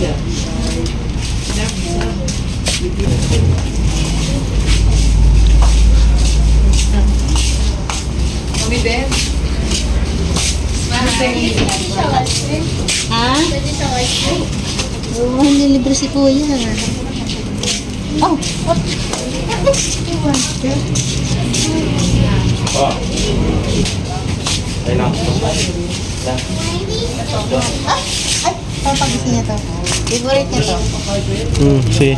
Kami din. Ha? Oo, nilibre si Kuya. Oh, what? Oh. Ay lang. Ay, papagis niya to. Favorite niya to. See.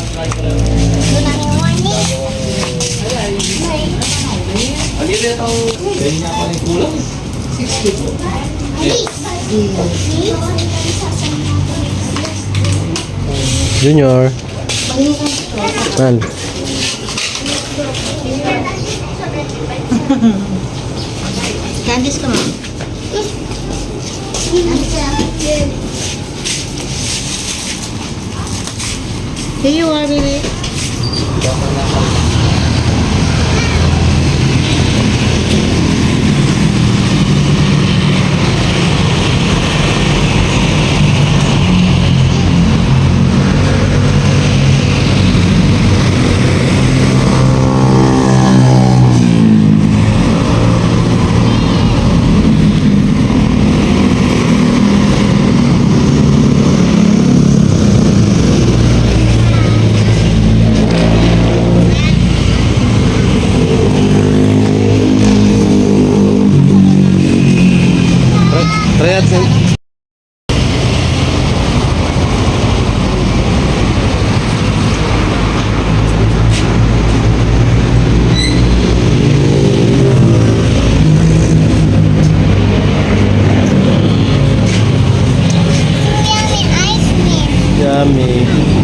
Lagi na itong ganyan niya ako ng kulang. 60. Junior. Man. Candice ka mo. Here you are, baby. Try natin. Yummy.